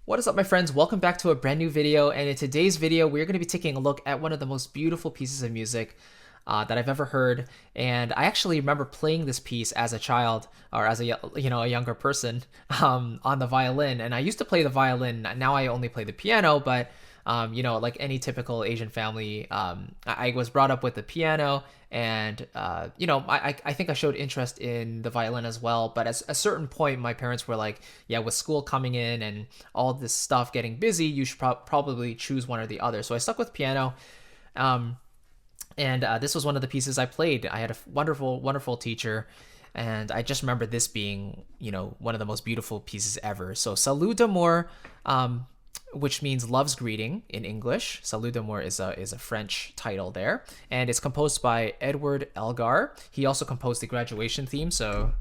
What is up, my friends? Welcome back to a brand new video, and in today's video we're going to be taking a look at one of the most beautiful pieces of music that I've ever heard. And I actually remember playing this piece as a child, or as a younger person, on the violin. And I used to play the violin. Now I only play the piano, but like any typical Asian family, I was brought up with the piano, and I think I showed interest in the violin as well. But at a certain point, my parents were like, yeah, with school coming in and all this stuff getting busy, you should probably choose one or the other. So I stuck with piano. And this was one of the pieces I played. I had a wonderful, wonderful teacher, and I just remember this being, one of the most beautiful pieces ever. So Salut D'Amour, which means love's greeting in English. Salut d'Amour is a French title there, and it's composed by Edward Elgar. He also composed the graduation theme. So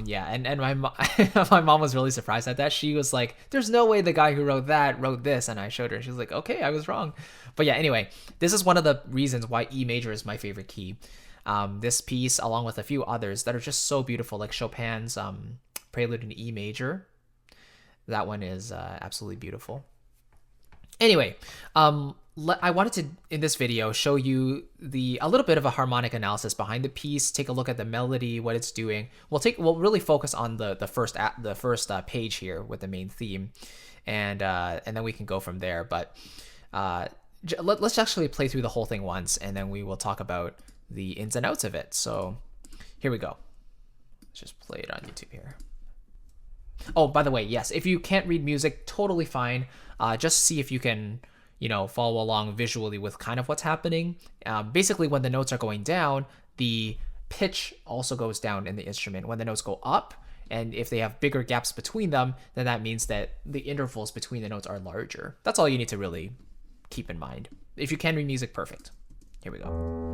yeah, and my my mom was really surprised at that. She was like, "There's no way the guy who wrote that wrote this," and I showed her, and she was like, "Okay, I was wrong." But yeah, anyway, this is one of the reasons why E major is my favorite key. This piece, along with a few others that are just so beautiful, like Chopin's Prelude in E major. That one is absolutely beautiful. Anyway, I wanted to, in this video, show you a little bit of a harmonic analysis behind the piece. Take a look at the melody, what it's doing. We'll really focus on the first page here with the main theme, and then we can go from there. But let's actually play through the whole thing once, and then we will talk about the ins and outs of it. So here we go. Let's just play it on YouTube here. Oh, by the way, yes, if you can't read music, totally fine. Just see if you can, follow along visually with kind of what's happening. Basically, when the notes are going down, the pitch also goes down in the instrument. When the notes go up, and if they have bigger gaps between them, then that means that the intervals between the notes are larger. That's all you need to really keep in mind. If you can read music, perfect. Here we go.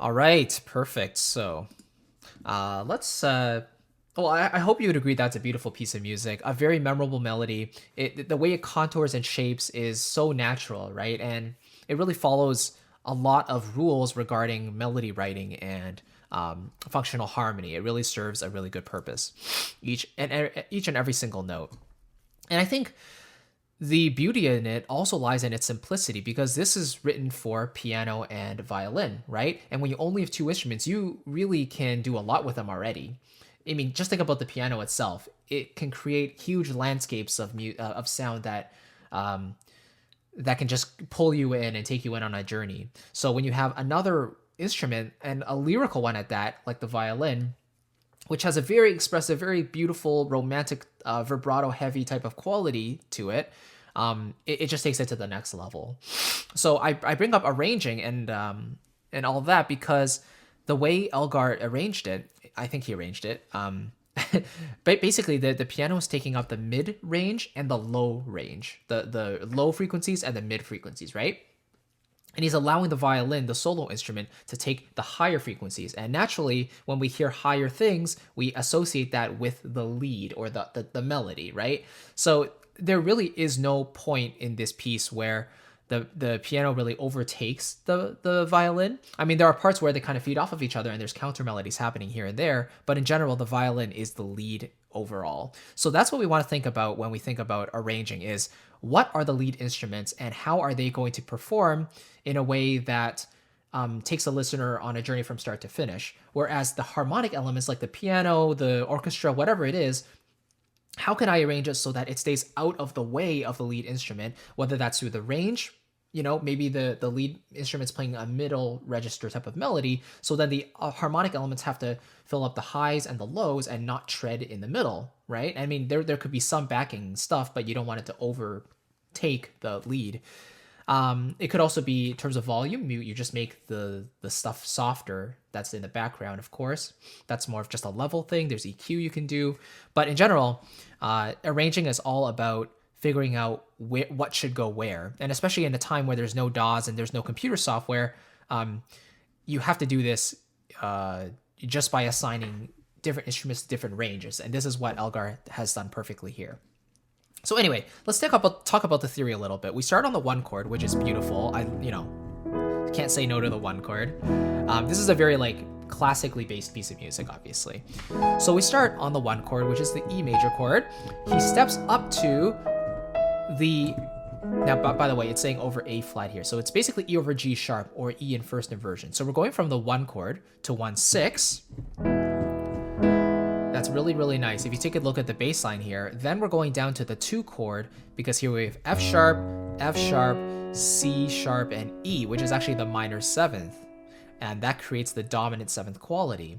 All right, perfect. So let's. Well, I hope you would agree that's a beautiful piece of music, a very memorable melody. The way it contours and shapes is so natural, right? And it really follows a lot of rules regarding melody writing and functional harmony. It really serves a really good purpose, each and every single note. And I think the beauty in it also lies in its simplicity because this is written for piano and violin, right? And when you only have two instruments, you really can do a lot with them already. I mean, just think about the piano itself. It can create huge landscapes of sound that that can just pull you in and take you in on a journey. So when you have another instrument and a lyrical one at that, like the violin, which has a very expressive, very beautiful, romantic, vibrato heavy type of quality to it, it just takes it to the next level. So I bring up arranging and all of that because the way Elgar arranged it, I think he arranged it. But basically, the piano is taking up the mid range and the low range, the low frequencies and the mid frequencies, right? And he's allowing the violin, the solo instrument, to take the higher frequencies. And naturally, when we hear higher things, we associate that with the lead or the melody, right? So there really is no point in this piece where the piano really overtakes the violin. I mean, there are parts where they kind of feed off of each other and there's counter melodies happening here and there, but in general, the violin is the lead overall. So that's what we want to think about when we think about arranging is what are the lead instruments and how are they going to perform in a way that takes a listener on a journey from start to finish. Whereas the harmonic elements like the piano, the orchestra, whatever it is, how can I arrange it so that it stays out of the way of the lead instrument, whether that's through the range, maybe the lead instrument's playing a middle register type of melody, so then the harmonic elements have to fill up the highs and the lows and not tread in the middle, right? I mean, there could be some backing stuff, but you don't want it to overtake the lead. It could also be in terms of volume, you just make the stuff softer that's in the background, of course. That's more of just a level thing. There's EQ you can do. But in general, arranging is all about figuring out what should go where. And especially in a time where there's no DAWs and there's no computer software, you have to do this just by assigning different instruments to different ranges. And this is what Elgar has done perfectly here. So anyway, let's talk about the theory a little bit. We start on the one chord, which is beautiful. I can't say no to the one chord. This is a very classically based piece of music, obviously. So we start on the one chord, which is the E major chord. He steps up to now, by the way, it's saying over A flat here. So it's basically E over G sharp or E in first inversion. So we're going from the one chord to 1/6. That's really, really nice. If you take a look at the bass line here, then we're going down to the 2 chord because here we have F sharp, C sharp, and E, which is actually the minor 7th. And that creates the dominant 7th quality.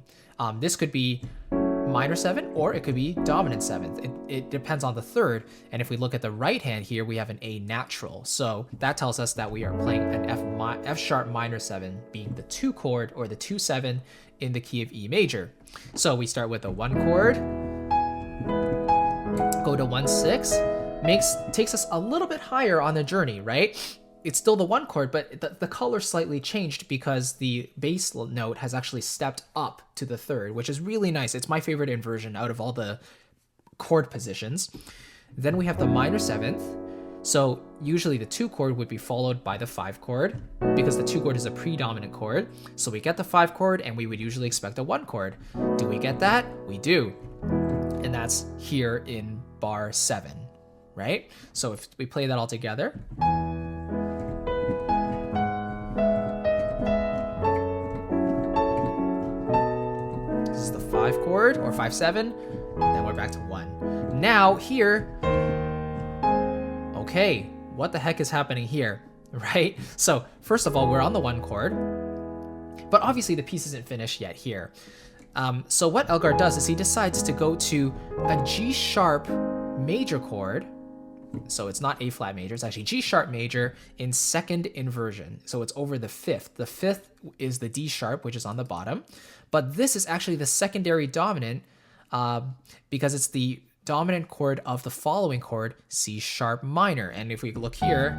This could be minor 7 or it could be dominant 7th. It depends on the third. And if we look at the right hand here, we have an A natural. So that tells us that we are playing an F sharp minor 7 being the 2 chord or the 2/7 in the key of E major. So we start with a 1 chord, go to 1/6, takes us a little bit higher on the journey, right? It's still the 1 chord, but the color slightly changed because the bass note has actually stepped up to the 3rd, which is really nice. It's my favorite inversion out of all the chord positions. Then we have the minor 7th. So usually the 2 chord would be followed by the 5 chord because the 2 chord is a predominant chord. So we get the 5 chord and we would usually expect a 1 chord. Do we get that? We do. And that's here in bar 7, right? So if we play that all together. This is the 5 chord or 5/7. Then we're back to 1. Now here, okay, what the heck is happening here, right? So first of all, we're on the 1 chord, but obviously the piece isn't finished yet here. So what Elgar does is he decides to go to a G sharp major chord. So it's not A flat major, it's actually G sharp major in 2nd inversion. So it's over the 5th. The 5th is the D sharp, which is on the bottom, but this is actually the secondary dominant because it's the dominant chord of the following chord, C sharp minor. And if we look here,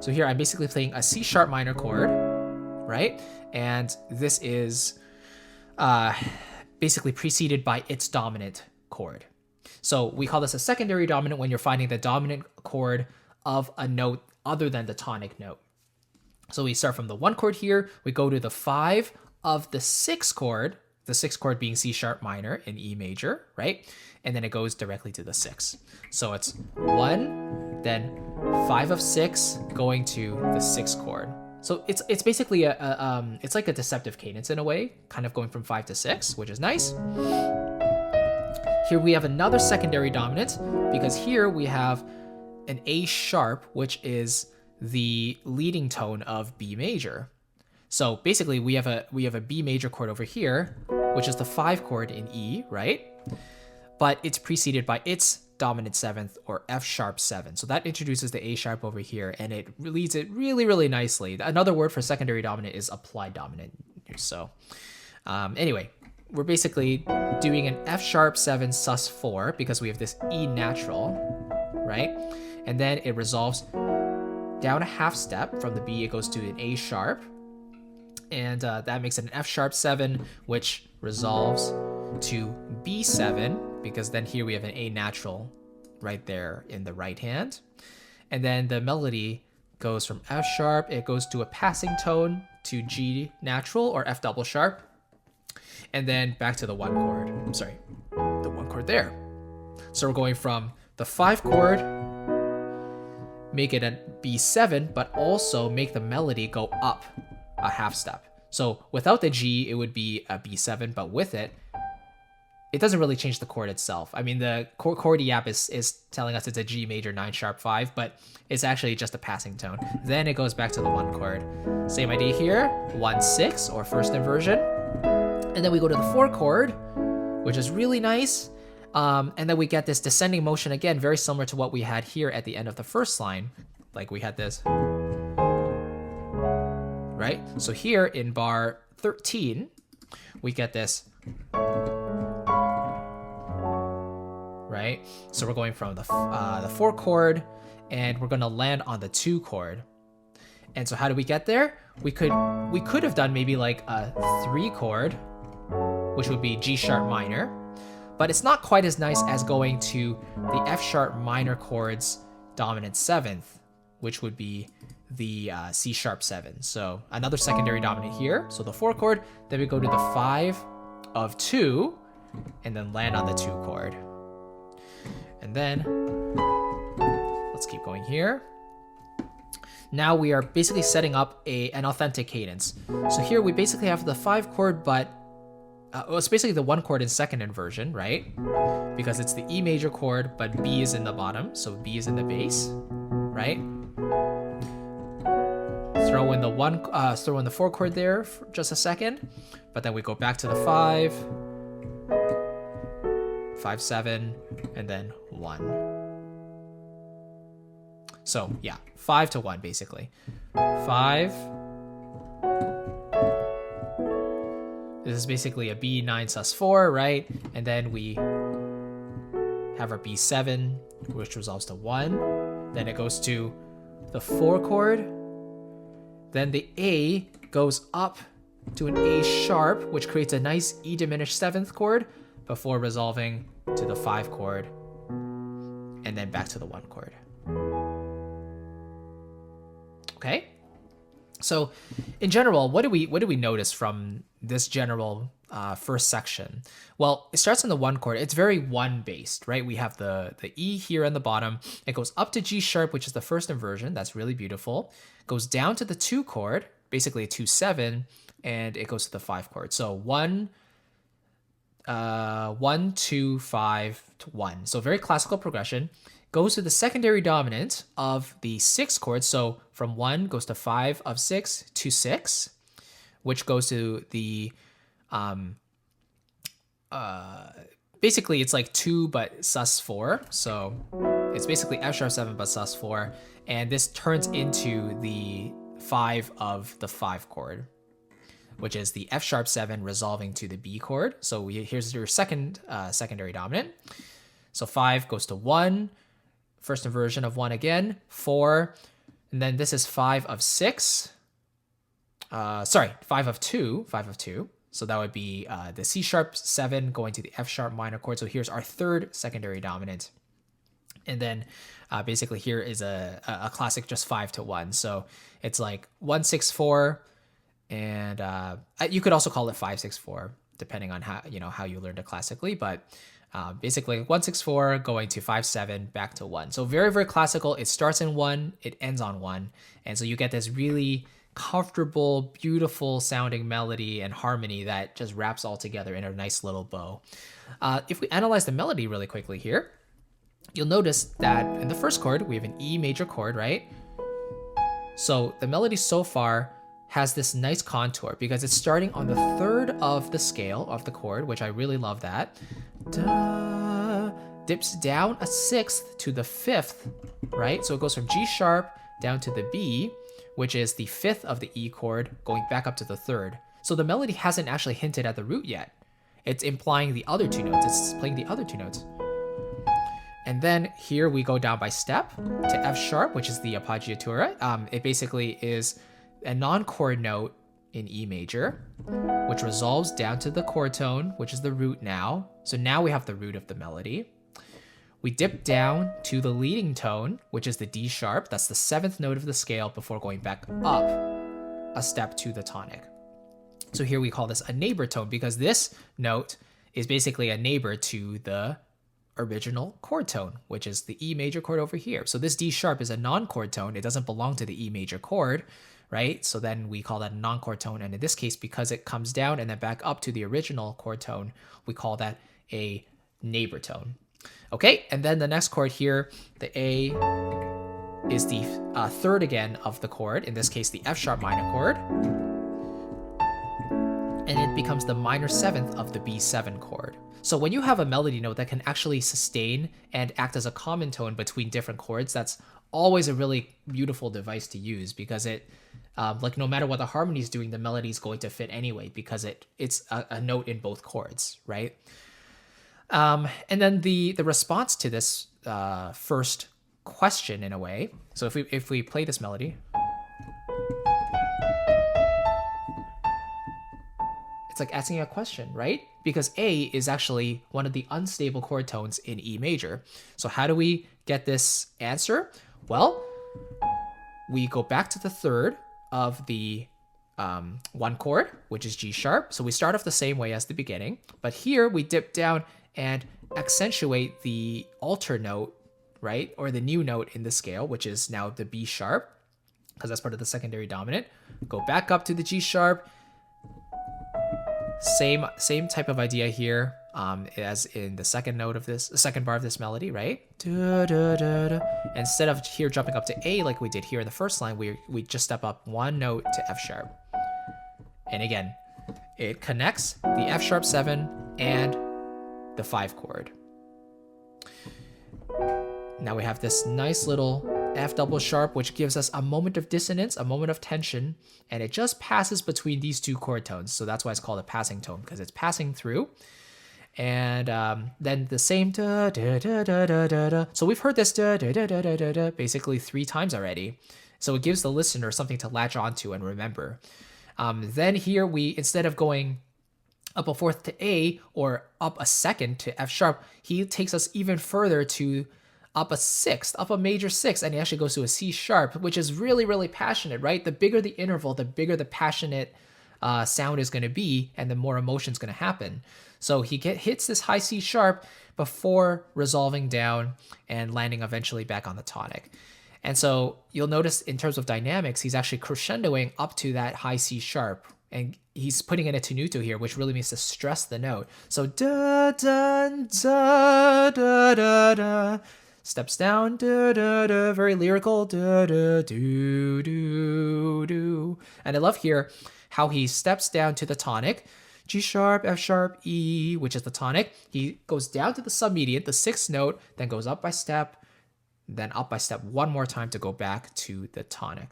so So here I'm basically playing a C sharp minor chord, right? And this is basically preceded by its dominant chord. So we call this a secondary dominant when you're finding the dominant chord of a note other than the tonic note. So we start from the 1 chord here, we go to the 5 of the 6 chord, the 6th chord being C sharp minor in E major, right? And then it goes directly to the 6. So it's 1, then 5 of 6 going to the 6th chord. So it's basically it's like a deceptive cadence in a way, kind of going from 5 to 6, which is nice. Here we have another secondary dominant because here we have an A sharp, which is the leading tone of B major. So basically we have a B major chord over here, which is the 5 chord in E, right? But it's preceded by its dominant 7th or F sharp 7. So that introduces the A sharp over here and it leads it really, really nicely. Another word for secondary dominant is applied dominant. So anyway, we're basically doing an F sharp 7 sus 4 because we have this E natural, right? And then it resolves down a half step. From the B, it goes to an A sharp. And that makes it an F sharp 7, which resolves to B7, because then here we have an A natural right there in the right hand. And then the melody goes from F sharp, it goes to a passing tone to G natural or F double sharp, and then back to the 1 chord. I'm sorry, the 1 chord there. So we're going from the 5 chord, make it a B7, but also make the melody go up a half step. So without the G, it would be a B7, but with it, it doesn't really change the chord itself. I mean, the chord app is telling us it's a G major 9 sharp 5, but it's actually just a passing tone. Then it goes back to the 1 chord. Same idea here, 1 6 or first inversion. And then we go to the 4 chord, which is really nice. And then we get this descending motion again, very similar to what we had here at the end of the first line. Like we had this, right? So here in bar 13, we get this, right? So we're going from the 4 chord and we're gonna land on the 2 chord. And so how do we get there? We could have done maybe like a 3 chord, which would be G sharp minor, but it's not quite as nice as going to the F sharp minor chord's dominant 7th, which would be the C sharp 7. So another secondary dominant here. So the 4 chord, then we go to the 5 of 2, and then land on the 2 chord. And then let's keep going here. Now we are basically setting up an authentic cadence. So here we basically have the 5 chord, but it's basically the 1 chord in second inversion, right? Because it's the E major chord, but B is in the bottom, so B is in the bass, right? Throw in the 4 chord there for just a second, but then we go back to the 5, 5 7, and then 1. So yeah, 5 to 1 basically. 5. This is basically a B9 sus 4, right? And then we have our B7, which resolves to 1. Then it goes to the 4 chord. Then the A goes up to an A sharp, which creates a nice E diminished 7th chord before resolving to the 5 chord and then back to the 1 chord. Okay? So in general, what do we notice from this general first section? Well, it starts in the 1 chord. It's very 1 based, right? We have the E here on the bottom. It goes up to G sharp, which is the first inversion. That's really beautiful. It goes down to the 2 chord, basically a 2 7, and it goes to the 5 chord. So 1 2 5 to 1. So very classical progression. Goes to the secondary dominant of the 6 chord. So from 1 goes to 5 of 6 to 6, which goes to the basically it's like 2 but sus 4. So it's basically F sharp 7 but sus 4, and this turns into the 5 of the 5 chord, which is the F sharp 7 resolving to the B chord. So here's your second secondary dominant. So 5 goes to 1, first inversion of 1 again, 4, And then this is 5 of 6. Sorry, 5 of 2. 5 of 2. So that would be the C sharp 7 going to the F sharp minor chord. So here's our third secondary dominant. And then basically here is a classic just 5 to 1. So it's like 1 6 4, and you could also call it 5 6 4 depending on how you learned it classically. But basically 1 6 4 going to 5 7 back to 1. So very, very classical. It starts in 1, it ends on 1, and so you get this really comfortable, beautiful sounding melody and harmony that just wraps all together in a nice little bow. If we analyze the melody really quickly here, you'll notice that in the first chord, we have an E major chord, right? So the melody so far has this nice contour because it's starting on the third of the scale of the chord, which I really love that. Da, dips down a sixth to the fifth, right? So it goes from G sharp down to the B, which is the fifth of the E chord, going back up to the third. So the melody hasn't actually hinted at the root yet. It's implying the other two notes. It's playing the other two notes. And then here we go down by step to F sharp, which is the appoggiatura. It basically is a non-chord note in E major, which resolves down to the chord tone, which is the root now. So now we have the root of the melody. We dip down to the leading tone, which is the D sharp. That's the seventh note of the scale before going back up a step to the tonic. So here we call this a neighbor tone because this note is basically a neighbor to the original chord tone, which is the E major chord over here. So this D sharp is a non-chord tone. It doesn't belong to the E major chord, right? So then we call that a non-chord tone. And in this case, because it comes down and then back up to the original chord tone, we call that a neighbor tone. Okay, and then the next chord here, the A is the third again of the chord, in this case the F sharp minor chord, and it becomes the minor seventh of the B7 chord. So when you have a melody note that can actually sustain and act as a common tone between different chords, that's always a really beautiful device to use because it, like no matter what the harmony is doing, the melody is going to fit anyway because it's a note in both chords, right? And then the response to this first question in a way. So if we play this melody, it's like asking a question, right? Because A is actually one of the unstable chord tones in E major. So how do we get this answer? Well, we go back to the third of the one chord, which is G sharp. So we start off the same way as the beginning, but here we dip down and accentuate the alter note, right? Or the new note in the scale, which is now the B sharp, because that's part of the secondary dominant. Go back up to the G sharp. Same type of idea here as in the second bar of this melody, right? Instead of here jumping up to A like we did here in the first line, we just step up one note to F sharp. And again, it connects the F sharp 7 and the 5 chord. Now we have this nice little F double sharp, which gives us a moment of dissonance, a moment of tension, and it just passes between these two chord tones. So that's why it's called a passing tone, because it's passing through. And then the same da da da da da da da. So we've heard this da da da da da da da basically 3 times already. So it gives the listener something to latch onto and remember. Then here we, instead of going up a fourth to A or up a second to F sharp, he takes us even further to up a sixth, up a major sixth, and he actually goes to a C sharp, which is really, really passionate, right? The bigger the interval, the bigger the passionate sound is going to be, and the more emotion is going to happen. So he hits this high C sharp before resolving down and landing eventually back on the tonic. And so you'll notice in terms of dynamics, he's actually crescendoing up to that high C sharp, and he's putting in a tenuto here, which really means to stress the note. So da da da da da da. Steps down, da da da, very lyrical, da da do do do. And I love here how he steps down to the tonic, G sharp, F sharp, E, which is the tonic. He goes down to the submediate, the 6th note, then goes up by step, then up by step one more time to go back to the tonic.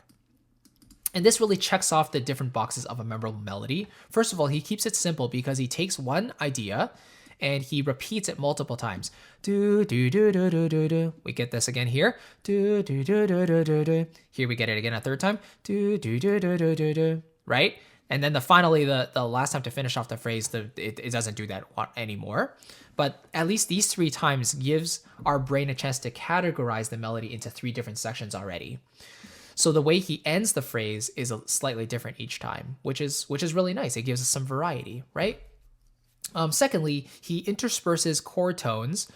And this really checks off the different boxes of a memorable melody. First of all, he keeps it simple because he takes one idea and he repeats it multiple times. Do do do do do do do. We get this again here. Do do do do do do do. Here we get it again a third time. Do do do do do do do. Right? And then finally the last time to finish off the phrase, it doesn't do that anymore. But at least these 3 times gives our brain a chance to categorize the melody into 3 different sections already. So the way he ends the phrase is slightly different each time, which is really nice. It gives us some variety, right? Secondly, he intersperses chord tones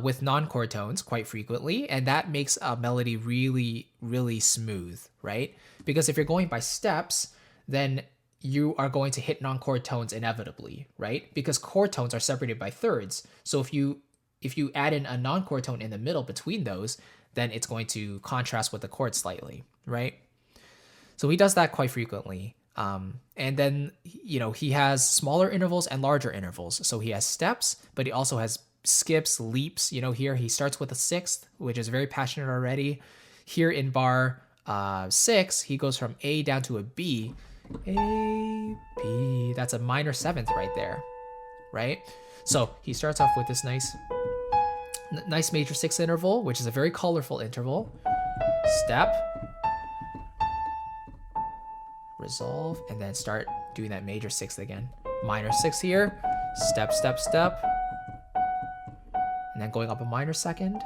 with non-chord tones quite frequently, and that makes a melody really, really smooth, right? Because if you're going by steps, then you are going to hit non-chord tones inevitably, right? Because chord tones are separated by thirds. So if you add in a non-chord tone in the middle between those, then it's going to contrast with the chord slightly, right? So he does that quite frequently. And then, he has smaller intervals and larger intervals. So he has steps, but he also has skips, leaps. Here he starts with a sixth, which is very passionate already. Here in bar 6, he goes from A down to a B. A, B, that's a minor seventh right there, right? So he starts off with this nice major 6th interval, which is a very colorful interval. Step, resolve, and then start doing that major 6th again. Minor 6th here, step, step, step, and then going up a minor 2nd,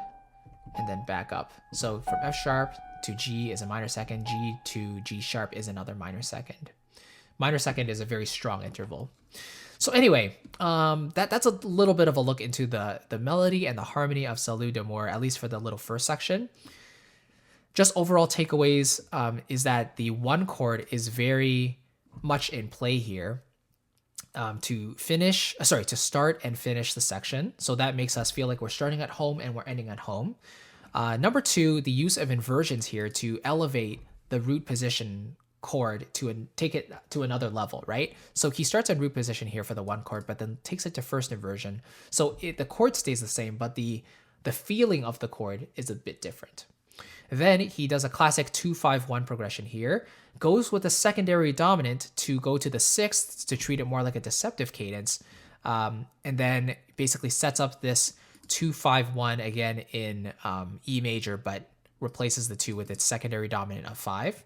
and then back up. So from F sharp to G is a minor 2nd, G to G sharp is another minor 2nd. Minor 2nd is a very strong interval. So anyway, that's a little bit of a look into the melody and the harmony of Salut D'Amour, at least for the little first section. Just overall takeaways is that the 1 chord is very much in play here to start and finish the section. So that makes us feel like we're starting at home and we're ending at home. Number 2, the use of inversions here to elevate the root position chord to take it to another level, right? So he starts in root position here for the 1 chord, but then takes it to first inversion. So the chord stays the same, but the feeling of the chord is a bit different. Then he does a classic 2-5-1 progression here, goes with a secondary dominant to go to the 6th to treat it more like a deceptive cadence, and then basically sets up this 2-5-1 again in E major, but replaces the 2 with its secondary dominant of 5.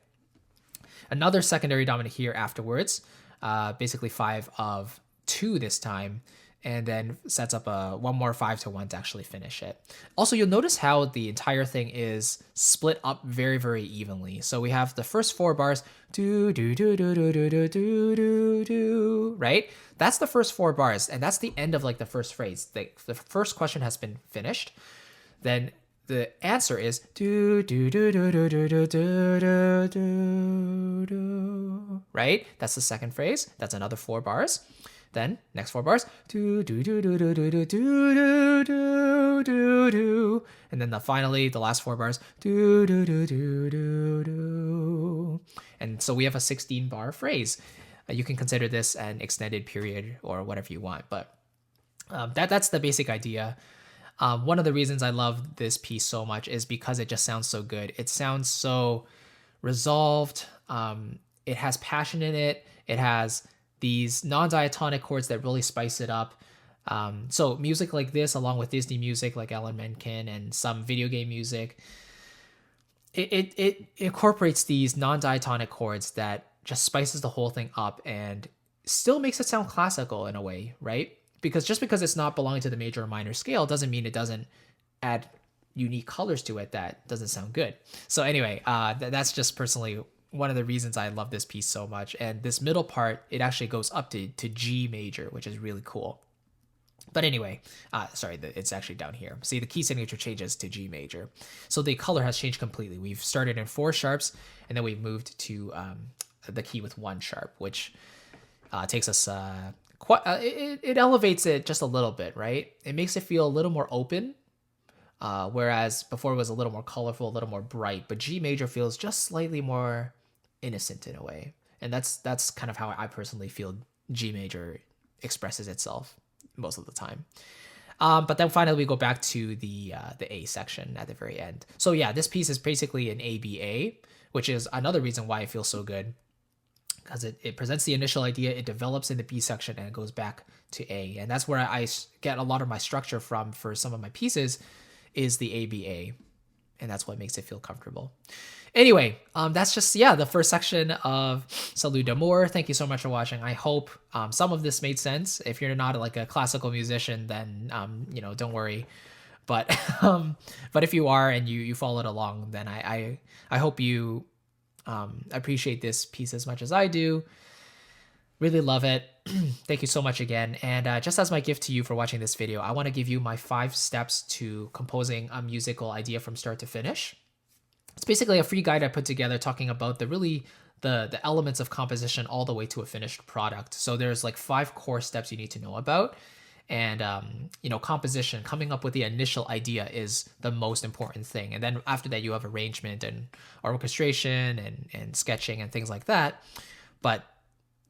Another secondary dominant here afterwards, basically 5 of 2 this time, and then sets up one more 5-1 to actually finish it. Also, you'll notice how the entire thing is split up very, very evenly. So we have the first 4 bars, do do do do do do do do do do, right? That's the first 4 bars, and that's the end of like the first phrase. The first question has been finished. Then the answer is do do do do do do do do do do, right? That's the second phrase. That's another 4 bars. Then next 4 bars, do do do do do do do do do do do, and then finally the last 4 bars, do do do do do do, and so we have a 16-bar phrase. You can consider this an extended period or whatever you want, but that's the basic idea. One of the reasons I love this piece so much is because it just sounds so good. It sounds so resolved. It has passion in it. It has these non-diatonic chords that really spice it up. So music like this, along with Disney music like Alan Menken and some video game music, it incorporates these non-diatonic chords that just spices the whole thing up and still makes it sound classical in a way, right? Because just because it's not belonging to the major or minor scale doesn't mean it doesn't add unique colors to it that doesn't sound good. So anyway, that's just personally one of the reasons I love this piece so much. And this middle part, it actually goes up to G major, which is really cool. But anyway, it's actually down here. See, the key signature changes to G major. So the color has changed completely. We've started in 4 sharps, and then we've moved to the key with 1 sharp, which takes us it elevates it just a little bit, right? It makes it feel a little more open, whereas before it was a little more colorful, a little more bright. But G major feels just slightly more innocent in a way, and that's kind of how I personally feel G major expresses itself most of the time. But then finally we go back to the A section at the very end. So yeah, this piece is basically an ABA, which is another reason why it feels so good. because it presents the initial idea, it develops in the B section, and it goes back to A. And that's where I get a lot of my structure from for some of my pieces, is the ABA. And that's what makes it feel comfortable. Anyway, that's just, the first section of Salut D'Amour. Thank you so much for watching. I hope some of this made sense. If you're not like a classical musician, then, don't worry. But but if you are and you followed along, then I hope you appreciate this piece as much as I do. Really love it. Thank you so much again. And just as my gift to you for watching this video, I want to give you my 5 steps to composing a musical idea from start to finish. It's basically a free guide I put together talking about the elements of composition all the way to a finished product. So there's like 5 core steps you need to know about. And, composition, coming up with the initial idea is the most important thing. And then after that, you have arrangement and orchestration and sketching and things like that. But,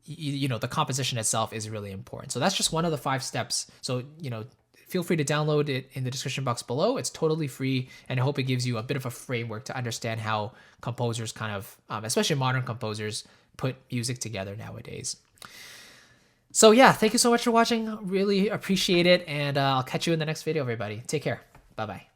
the composition itself is really important. So that's just one of the 5 steps. So, feel free to download it in the description box below. It's totally free. And I hope it gives you a bit of a framework to understand how composers kind of, especially modern composers, put music together nowadays. So yeah, thank you so much for watching. Really appreciate it. And I'll catch you in the next video, everybody. Take care. Bye-bye.